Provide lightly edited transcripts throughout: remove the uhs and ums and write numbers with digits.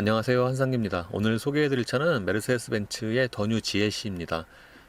안녕하세요, 한상기입니다. 오늘 소개해드릴 차는 메르세데스 벤츠의 더 뉴 GLC입니다.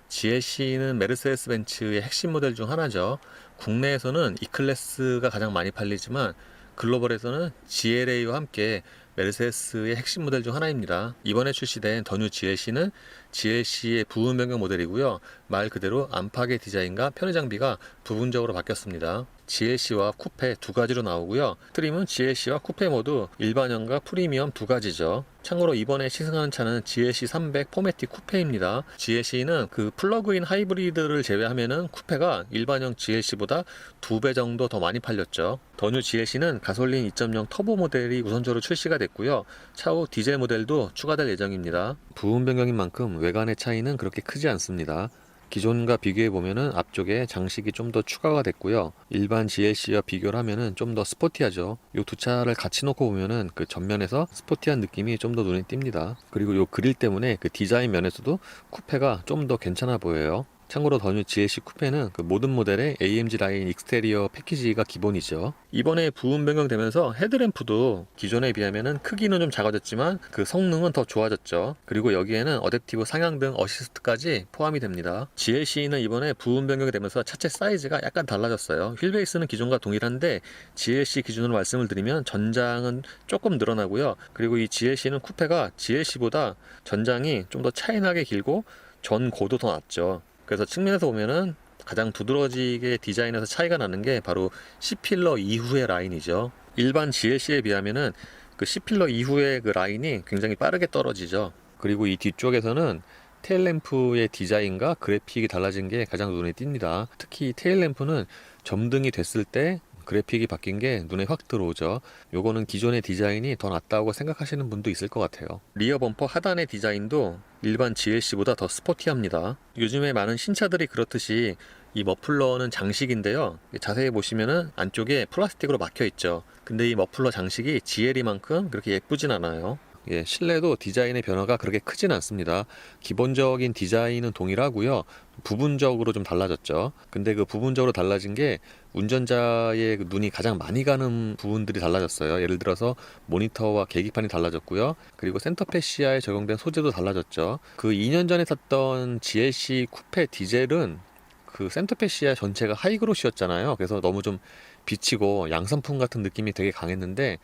GLC는 메르세데스 벤츠의 핵심 모델 중 하나죠. 국내에서는 E클래스가 가장 많이 팔리지만 글로벌에서는 GLA와 함께 메르세데스의 핵심 모델 중 하나입니다. 이번에 출시된 더 뉴 GLC는 GLC의 부분 변경 모델이고요. 말 그대로 안팎의 디자인과 편의 장비가 부분적으로 바뀌었습니다. GLC와 쿠페 두 가지로 나오고요. 트림은 GLC와 쿠페 모두 일반형과 프리미엄 두 가지죠. 참고로 이번에 시승하는 차는 GLC 300 포매틱 쿠페입니다. GLC는 그 플러그인 하이브리드를 제외하면은 쿠페가 일반형 GLC보다 2배 정도 더 많이 팔렸죠. 더 뉴 GLC는 가솔린 2.0 터보 모델이 우선적으로 출시가 됐고요. 차후 디젤 모델도 추가될 예정입니다. 부분 변경인 만큼 외관의 차이는 그렇게 크지 않습니다. 기존과 비교해 보면은 앞쪽에 장식이 좀 더 추가가 됐고요. 일반 GLC와 비교를 하면은 좀 더 스포티하죠. 이 두 차를 같이 놓고 보면은 그 전면에서 스포티한 느낌이 좀 더 눈에 띕니다. 그리고 이 그릴 때문에 그 디자인 면에서도 쿠페가 좀 더 괜찮아 보여요. 참고로 더 뉴 GLC 쿠페는 그 모든 모델의 AMG 라인 익스테리어 패키지가 기본이죠. 이번에 부분 변경되면서 헤드램프도 기존에 비하면은 크기는 좀 작아졌지만 그 성능은 더 좋아졌죠. 그리고 여기에는 어댑티브 상향등 어시스트까지 포함이 됩니다. GLC는 이번에 부분 변경이 되면서 차체 사이즈가 약간 달라졌어요. 휠베이스는 기존과 동일한데 GLC 기준으로 말씀을 드리면 전장은 조금 늘어나고요. 그리고 이 GLC는 쿠페가 GLC보다 전장이 좀 더 차이나게 길고 전 고도 더 낮죠. 그래서 측면에서 보면은 가장 두드러지게 디자인에서 차이가 나는 게 바로 C필러 이후의 라인이죠. 일반 GLC에 비하면은 그 C필러 이후의 그 라인이 굉장히 빠르게 떨어지죠. 그리고 이 뒤쪽에서는 테일램프의 디자인과 그래픽이 달라진 게 가장 눈에 띕니다. 특히 테일램프는 점등이 됐을 때 그래픽이 바뀐 게 눈에 확 들어오죠. 요거는 기존의 디자인이 더 낫다고 생각하시는 분도 있을 것 같아요. 리어 범퍼 하단의 디자인도 일반 GLC보다 더 스포티합니다. 요즘에 많은 신차들이 그렇듯이 이 머플러는 장식인데요. 자세히 보시면은 안쪽에 플라스틱으로 막혀 있죠. 근데 이 머플러 장식이 GL이만큼 그렇게 예쁘진 않아요. 실내도 디자인의 변화가 그렇게 크진 않습니다. 기본적인 디자인은 동일하고요. 부분적으로 좀 달라졌죠. 근데 그 부분적으로 달라진 게 운전자의 눈이 가장 많이 가는 부분들이 달라졌어요. 예를 들어서 모니터와 계기판이 달라졌고요. 그리고 센터 패시아에 적용된 소재도 달라졌죠. 그 2년 전에 탔던 GLC 쿠페 디젤은 그 센터 패시아 전체가 하이그로시였잖아요. 그래서 너무 좀 비치고 양산품 같은 느낌이 되게 강했는데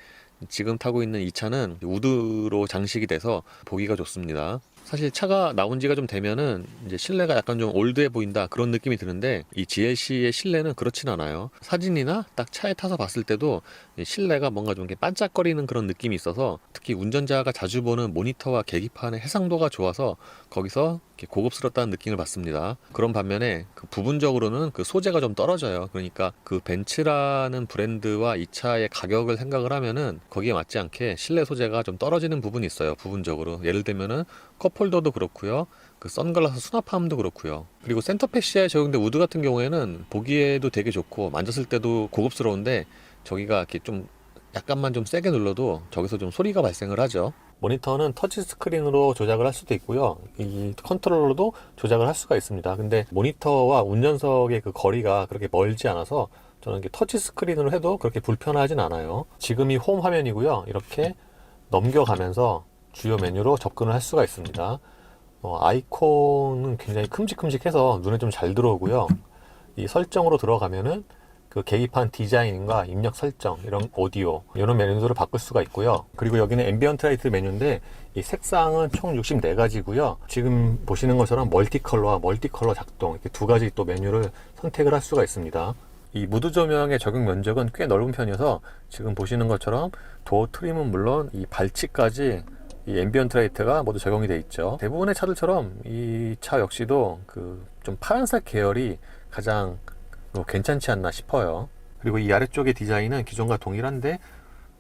지금 타고 있는 이 차는 우드로 장식이 돼서 보기가 좋습니다. 사실 차가 나온 지가 좀 되면은 이제 실내가 약간 좀 올드해 보인다 그런 느낌이 드는데 이 GLC의 실내는 그렇진 않아요. 사진이나 딱 차에 타서 봤을 때도 실내가 뭔가 좀 이렇게 반짝거리는 그런 느낌이 있어서 특히 운전자가 자주 보는 모니터와 계기판의 해상도가 좋아서 거기서 이렇게 고급스럽다는 느낌을 받습니다. 그런 반면에 그 부분적으로는 그 소재가 좀 떨어져요. 그러니까 그 벤츠라는 브랜드와 이 차의 가격을 생각을 하면은 거기에 맞지 않게 실내 소재가 좀 떨어지는 부분이 있어요. 부분적으로. 예를 들면은 컵홀더도 그렇고요. 그 선글라스 수납함도 그렇고요. 그리고 센터 패시아에 적용된 우드 같은 경우에는 보기에도 되게 좋고 만졌을 때도 고급스러운데 저기가 이렇게 좀 약간만 좀 세게 눌러도 저기서 좀 소리가 발생을 하죠. 모니터는 터치 스크린으로 조작을 할 수도 있고요. 이 컨트롤러도 조작을 할 수가 있습니다. 근데 모니터와 운전석의 그 거리가 그렇게 멀지 않아서 저는 이렇게 터치 스크린으로 해도 그렇게 불편하진 않아요. 지금이 홈 화면이고요. 이렇게 넘겨가면서 주요 메뉴로 접근을 할 수가 있습니다. 아이콘은 굉장히 큼직큼직해서 눈에 좀 잘 들어오고요. 이 설정으로 들어가면은 그 계기판 디자인과 입력 설정, 이런 오디오, 이런 메뉴들을 바꿀 수가 있고요. 그리고 여기는 앰비언트 라이트 메뉴인데 이 색상은 총 64가지고요. 지금 보시는 것처럼 멀티컬러와 멀티컬러 작동 이렇게 두 가지 또 메뉴를 선택을 할 수가 있습니다. 이 무드 조명의 적용 면적은 꽤 넓은 편이어서 지금 보시는 것처럼 도어 트림은 물론 이 발치까지 이 앰비언트 라이트가 모두 적용이 되어 있죠. 대부분의 차들처럼 이 차 역시도 그 좀 파란색 계열이 가장 괜찮지 않나 싶어요. 그리고 이 아래쪽의 디자인은 기존과 동일한데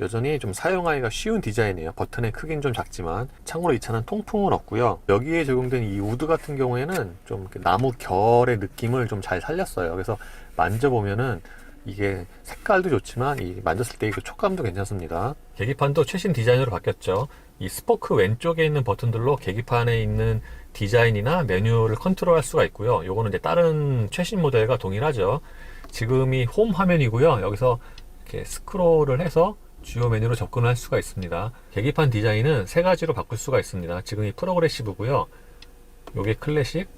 여전히 좀 사용하기가 쉬운 디자인이에요. 버튼의 크기는 좀 작지만 참고로 이 차는 통풍은 없고요. 여기에 적용된 이 우드 같은 경우에는 좀 나무 결의 느낌을 좀 잘 살렸어요. 그래서 만져보면은 이게 색깔도 좋지만 이 만졌을 때 그 촉감도 괜찮습니다. 계기판도 최신 디자인으로 바뀌었죠. 이 스포크 왼쪽에 있는 버튼들로 계기판에 있는 디자인이나 메뉴를 컨트롤할 수가 있고요. 요거는 이제 다른 최신 모델과 동일하죠. 지금이 홈 화면이고요. 여기서 이렇게 스크롤을 해서 주요 메뉴로 접근을 할 수가 있습니다. 계기판 디자인은 세 가지로 바꿀 수가 있습니다. 지금 이 프로그레시브고요. 요게 클래식,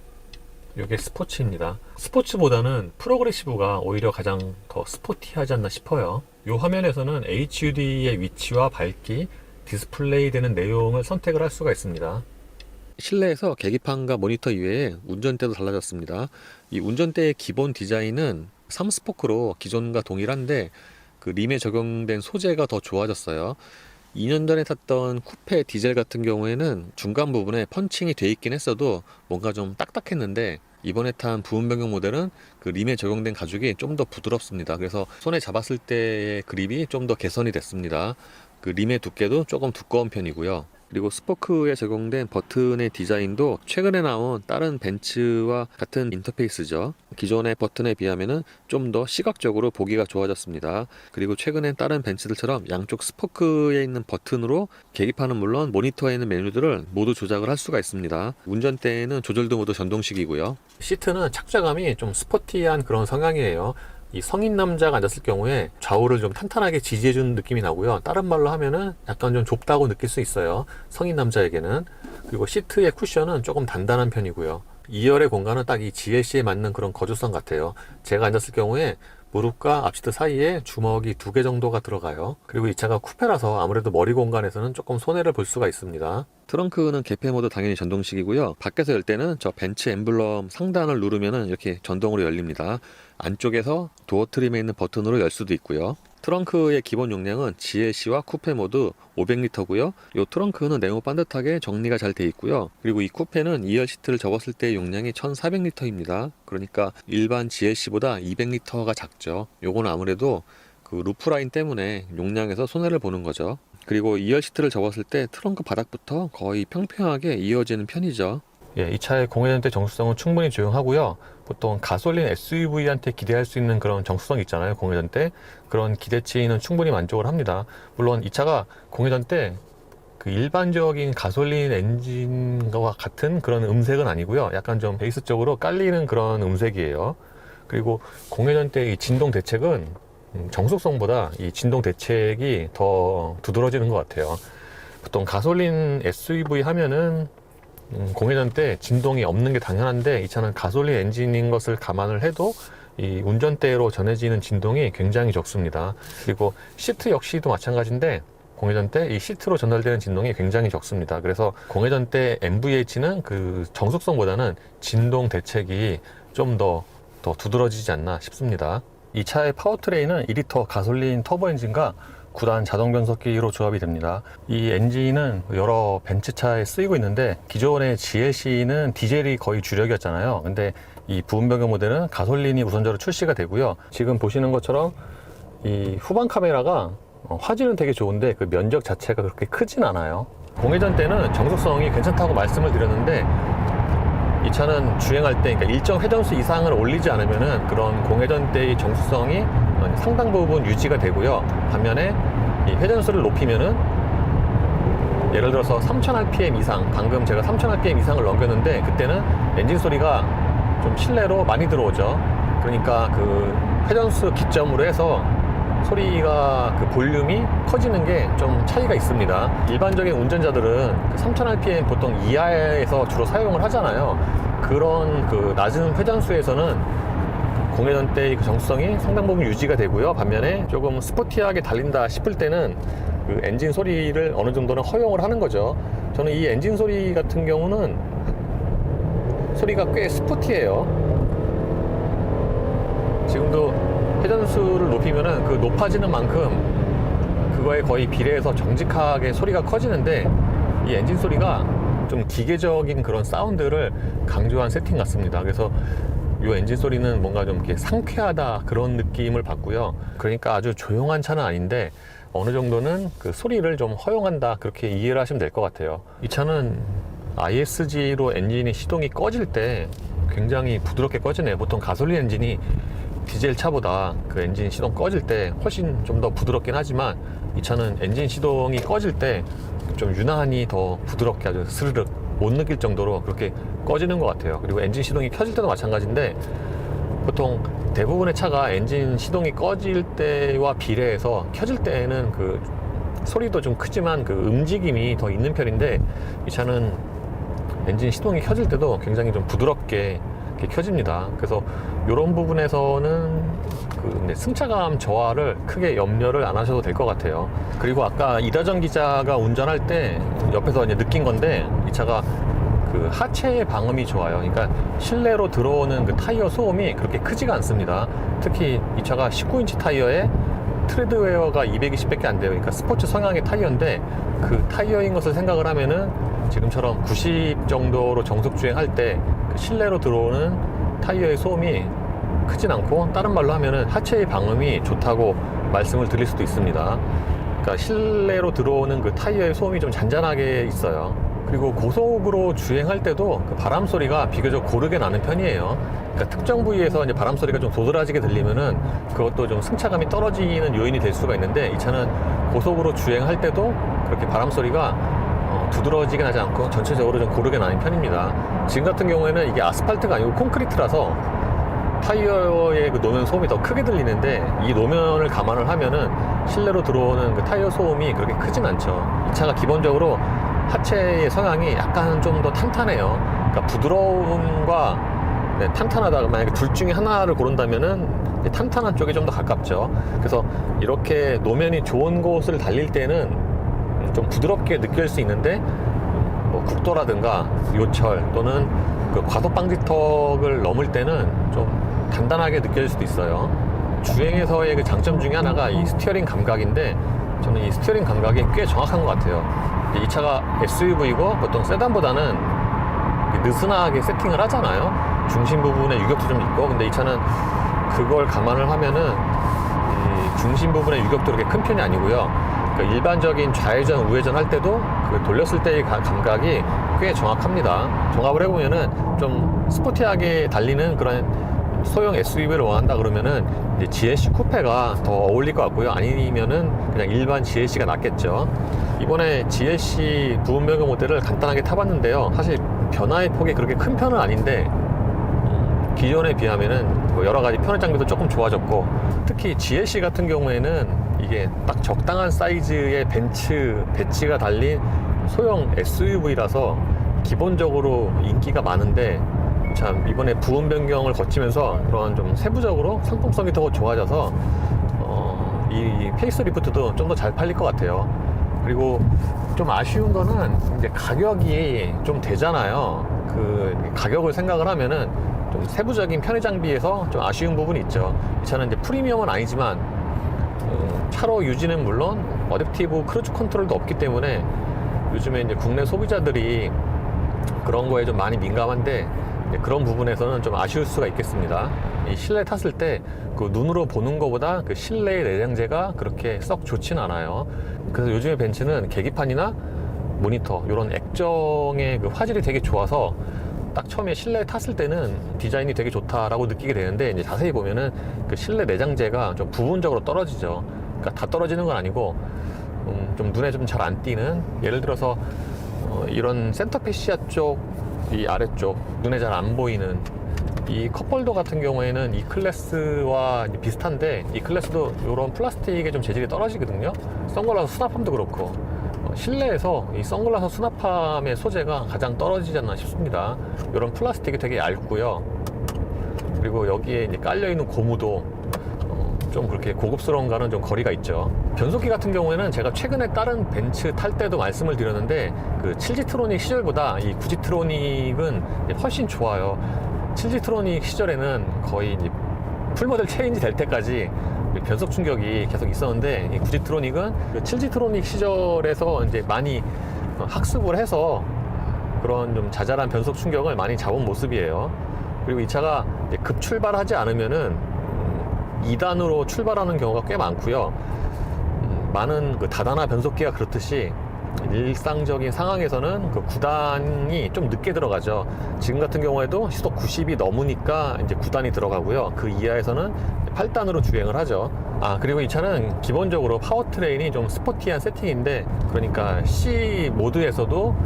요게 스포츠입니다. 스포츠보다는 프로그레시브가 오히려 가장 더 스포티하지 않나 싶어요. 요 화면에서는 HUD의 위치와 밝기, 디스플레이 되는 내용을 선택을 할 수가 있습니다. 실내에서 계기판과 모니터 이외에 운전대도 달라졌습니다. 이 운전대의 기본 디자인은 3스포크로 기존과 동일한데 그 림에 적용된 소재가 더 좋아졌어요. 2년 전에 탔던 쿠페 디젤 같은 경우에는 중간 부분에 펀칭이 돼 있긴 했어도 뭔가 좀 딱딱했는데 이번에 탄 부분 변경 모델은 그 림에 적용된 가죽이 좀 더 부드럽습니다. 그래서 손에 잡았을 때의 그립이 좀 더 개선이 됐습니다. 그 림의 두께도 조금 두꺼운 편이고요. 그리고 스포크에 적용된 버튼의 디자인도 최근에 나온 다른 벤츠와 같은 인터페이스죠. 기존의 버튼에 비하면 좀 더 시각적으로 보기가 좋아졌습니다. 그리고 최근엔 다른 벤츠들처럼 양쪽 스포크에 있는 버튼으로 계기판은 물론 모니터에 있는 메뉴들을 모두 조작을 할 수가 있습니다. 운전대에는 조절도 모두 전동식이고요. 시트는 착좌감이 좀 스포티한 그런 성향이에요. 이 성인 남자가 앉았을 경우에 좌우를 좀 탄탄하게 지지해주는 느낌이 나고요. 다른 말로 하면은 약간 좀 좁다고 느낄 수 있어요. 성인 남자에게는. 그리고 시트의 쿠션은 조금 단단한 편이고요. 2열의 공간은 딱 이 GLC에 맞는 그런 거주성 같아요. 제가 앉았을 경우에 무릎과 앞시트 사이에 주먹이 2개 정도가 들어가요. 그리고 이 차가 쿠페라서 아무래도 머리 공간에서는 조금 손해를 볼 수가 있습니다. 트렁크는 개폐 모드 당연히 전동식이고요. 밖에서 열 때는 저 벤츠 엠블럼 상단을 누르면은 이렇게 전동으로 열립니다. 안쪽에서 도어 트림에 있는 버튼으로 열 수도 있고요. 트렁크의 기본 용량은 GLC와 쿠페 모두 500리터고요. 이 트렁크는 네모 반듯하게 정리가 잘 돼 있고요. 그리고 이 쿠페는 2열 시트를 접었을 때 용량이 1400리터입니다. 그러니까 일반 GLC보다 200리터가 작죠. 요거는 아무래도 그 루프라인 때문에 용량에서 손해를 보는 거죠. 그리고 2열 시트를 접었을 때 트렁크 바닥부터 거의 평평하게 이어지는 편이죠. 이 차의 공회전대 정수성은 충분히 조용하고요. 보통 가솔린 SUV한테 기대할 수 있는 그런 정수성 있잖아요. 공회전대 그런 기대치는 충분히 만족을 합니다. 물론 이 차가 공회전대 그 일반적인 가솔린 엔진과 같은 그런 음색은 아니고요. 약간 좀 베이스적으로 깔리는 그런 음색이에요. 그리고 공회전대의 진동 대책은 정숙성보다 이 진동 대책이 더 두드러지는 것 같아요. 보통 가솔린 SUV 하면은 공회전 때 진동이 없는 게 당연한데 이 차는 가솔린 엔진인 것을 감안을 해도 이 운전대로 전해지는 진동이 굉장히 적습니다. 그리고 시트 역시도 마찬가지인데 공회전 때 이 시트로 전달되는 진동이 굉장히 적습니다. 그래서 공회전 때 MVH는 그 정숙성보다는 진동 대책이 좀 더 두드러지지 않나 싶습니다. 이 차의 파워트레인은 2리터 가솔린 터보 엔진과 9단 자동 변속기로 조합이 됩니다. 이 엔진은 여러 벤츠차에 쓰이고 있는데 기존의 GLC는 디젤이 거의 주력이었잖아요. 근데 이 부분 변경 모델은 가솔린이 우선적으로 출시가 되고요. 지금 보시는 것처럼 이 후방 카메라가 화질은 되게 좋은데 그 면적 자체가 그렇게 크진 않아요. 공회전 때는 정숙성이 괜찮다고 말씀을 드렸는데 이 차는 주행할 때 그러니까 일정 회전수 이상을 올리지 않으면은 그런 공회전 때의 정수성이 상당 부분 유지가 되고요. 반면에 이 회전수를 높이면은 예를 들어서 3000rpm 이상, 방금 제가 3000rpm 이상을 넘겼는데 그때는 엔진 소리가 좀 실내로 많이 들어오죠. 그러니까 그 회전수 기점으로 해서 소리가 그 볼륨이 커지는 게 좀 차이가 있습니다. 일반적인 운전자들은 3000rpm 보통 이하에서 주로 사용을 하잖아요. 그런 그 낮은 회전수에서는 공회전 때의 그 정수성이 상당 부분 유지가 되고요. 반면에 조금 스포티하게 달린다 싶을 때는 그 엔진 소리를 어느 정도는 허용을 하는 거죠. 저는 이 엔진 소리 같은 경우는 소리가 꽤 스포티해요. 지금도 회전수를 높이면은 그 높아지는 만큼 그거에 거의 비례해서 정직하게 소리가 커지는데 이 엔진 소리가 좀 기계적인 그런 사운드를 강조한 세팅 같습니다. 그래서 이 엔진 소리는 뭔가 좀 이렇게 상쾌하다 그런 느낌을 받고요. 그러니까 아주 조용한 차는 아닌데 어느 정도는 그 소리를 좀 허용한다 그렇게 이해를 하시면 될 것 같아요. 이 차는 ISG로 엔진이 시동이 꺼질 때 굉장히 부드럽게 꺼지네요. 보통 가솔린 엔진이 디젤 차보다 그 엔진 시동 꺼질 때 훨씬 좀 더 부드럽긴 하지만 이 차는 엔진 시동이 꺼질 때 좀 유난히 더 부드럽게 아주 스르륵 못 느낄 정도로 그렇게 꺼지는 것 같아요. 그리고 엔진 시동이 켜질 때도 마찬가지인데 보통 대부분의 차가 엔진 시동이 꺼질 때와 비례해서 켜질 때는 그 소리도 좀 크지만 그 움직임이 더 있는 편인데, 이 차는 엔진 시동이 켜질 때도 굉장히 좀 부드럽게 이렇게 켜집니다. 그래서 이런 부분에서는 그 승차감 저하를 크게 염려를 안 하셔도 될 것 같아요. 그리고 아까 이다정 기자가 운전할 때 옆에서 이제 느낀 건데, 이 차가 그 하체의 방음이 좋아요. 그러니까 실내로 들어오는 그 타이어 소음이 그렇게 크지가 않습니다. 특히 이 차가 19인치 타이어에 트레드웨어가 220밖에 안 돼요. 그러니까 스포츠 성향의 타이어인데, 그 타이어인 것을 생각을 하면은 지금처럼 90 정도로 정속 주행할 때 그 실내로 들어오는 타이어의 소음이 크진 않고, 다른 말로 하면은 하체의 방음이 좋다고 말씀을 드릴 수도 있습니다. 그러니까 실내로 들어오는 그 타이어의 소음이 좀 잔잔하게 있어요. 그리고 고속으로 주행할 때도 그 바람 소리가 비교적 고르게 나는 편이에요. 그러니까 특정 부위에서 이제 바람 소리가 좀 도드라지게 들리면은 그것도 좀 승차감이 떨어지는 요인이 될 수가 있는데, 이 차는 고속으로 주행할 때도 그렇게 바람 소리가 두드러지게 나지 않고 전체적으로 좀 고르게 나는 편입니다. 지금 같은 경우에는 이게 아스팔트가 아니고 콘크리트라서 타이어의 그 노면 소음이 더 크게 들리는데, 이 노면을 감안을 하면은 실내로 들어오는 그 타이어 소음이 그렇게 크진 않죠. 이 차가 기본적으로 하체의 성향이 약간 좀 더 탄탄해요. 그러니까 부드러움과 탄탄하다, 만약에 둘 중에 하나를 고른다면은 탄탄한 쪽이 좀 더 가깝죠. 그래서 이렇게 노면이 좋은 곳을 달릴 때는 좀 부드럽게 느낄 수 있는데, 뭐 국도라든가 요철 또는 그 과속 방지턱을 넘을 때는 좀 단단하게 느껴질 수도 있어요. 주행에서의 그 장점 중에 하나가 이 스티어링 감각인데, 저는 이 스티어링 감각이 꽤 정확한 것 같아요. 이 차가 SUV고 보통 세단보다는 느슨하게 세팅을 하잖아요. 중심 부분에 유격도 좀 있고, 근데 이 차는 그걸 감안을 하면은 이 중심 부분에 유격도 그렇게 큰 편이 아니고요. 그러니까 일반적인 좌회전, 우회전 할 때도 그 돌렸을 때의 감각이 꽤 정확합니다. 종합을 해보면은 좀 스포티하게 달리는 그런 소형 SUV를 원한다 그러면은 이제 GLC 쿠페가 더 어울릴 것 같고요. 아니면은 그냥 일반 GLC가 낫겠죠. 이번에 GLC 부분 변경 모델을 간단하게 타봤는데요. 사실 변화의 폭이 그렇게 큰 편은 아닌데, 기존에 비하면은 뭐 여러 가지 편의 장비도 조금 좋아졌고, 특히 GLC 같은 경우에는 이게 딱 적당한 사이즈의 배치가 달린 소형 SUV라서 기본적으로 인기가 많은데, 참 이번에 부분 변경을 거치면서 그런 좀 세부적으로 상품성이 더 좋아져서 이 페이스리프트도 좀 더 잘 팔릴 것 같아요. 그리고 좀 아쉬운 거는 이제 가격이 좀 되잖아요. 그 가격을 생각을 하면은 좀 세부적인 편의 장비에서 좀 아쉬운 부분이 있죠. 이 차는 이제 프리미엄은 아니지만 차로 유지는 물론 어댑티브 크루즈 컨트롤도 없기 때문에 요즘에 이제 국내 소비자들이 그런 거에 좀 많이 민감한데, 그런 부분에서는 좀 아쉬울 수가 있겠습니다. 이 실내 탔을 때 그 눈으로 보는 것보다 그 실내의 내장재가 그렇게 썩 좋진 않아요. 그래서 요즘에 벤츠는 계기판이나 모니터 이런 액정의 그 화질이 되게 좋아서 딱 처음에 실내에 탔을 때는 디자인이 되게 좋다라고 느끼게 되는데, 이제 자세히 보면은 그 실내 내장재가 좀 부분적으로 떨어지죠. 그러니까 다 떨어지는 건 아니고 좀 눈에 좀 잘 안 띄는, 예를 들어서 이런 센터 패시아 쪽, 이 아래쪽 눈에 잘 안 보이는 이 컵홀더 같은 경우에는 이 클래스와 비슷한데, 이 클래스도 이런 플라스틱의 좀 재질이 떨어지거든요. 선글라스 수납함도 그렇고 실내에서 이 선글라스 수납함의 소재가 가장 떨어지지 않나 싶습니다. 이런 플라스틱이 되게 얇고요. 그리고 여기에 이제 깔려있는 고무도 좀 그렇게 고급스러운가는 좀 거리가 있죠. 변속기 같은 경우에는 제가 최근에 다른 벤츠 탈 때도 말씀을 드렸는데, 그 7G 트로닉 시절보다 이 9G 트로닉은 훨씬 좋아요. 7G 트로닉 시절에는 거의 이제 풀모델 체인지 될 때까지 변속 충격이 계속 있었는데, 이 9G 트로닉은 그 7G 트로닉 시절에서 이제 많이 학습을 해서 그런 좀 자잘한 변속 충격을 많이 잡은 모습이에요. 그리고 이 차가 급 출발하지 않으면은 2단으로 출발하는 경우가 꽤 많고요. 많은 그 다단화 변속기가 그렇듯이 일상적인 상황에서는 그 9단이 좀 늦게 들어가죠. 지금 같은 경우에도 시속 90이 넘으니까 이제 9단이 들어가고요. 그 이하에서는 8단으로 주행을 하죠. 그리고 이 차는 기본적으로 파워트레인이 좀 스포티한 세팅인데, 그러니까 C 모드에서도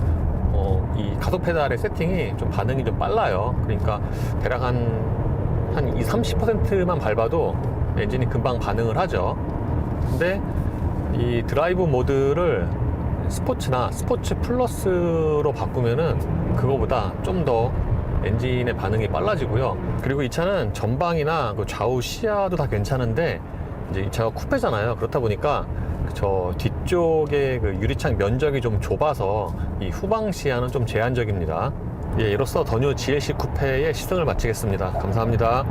이 가속 페달의 세팅이 좀 반응이 좀 빨라요. 그러니까 대략 한 한 20-30%만 밟아도 엔진이 금방 반응을 하죠. 근데 이 드라이브 모드를 스포츠나 스포츠 플러스로 바꾸면은 그거보다 좀 더 엔진의 반응이 빨라지고요. 그리고 이 차는 전방이나 그 좌우 시야도 다 괜찮은데 이제 이 차가 쿠페잖아요. 그렇다 보니까 저 뒤쪽에 그 유리창 면적이 좀 좁아서 이 후방 시야는 좀 제한적입니다. 예, 이로써 더뉴 GLC 쿠페의 시승을 마치겠습니다. 감사합니다.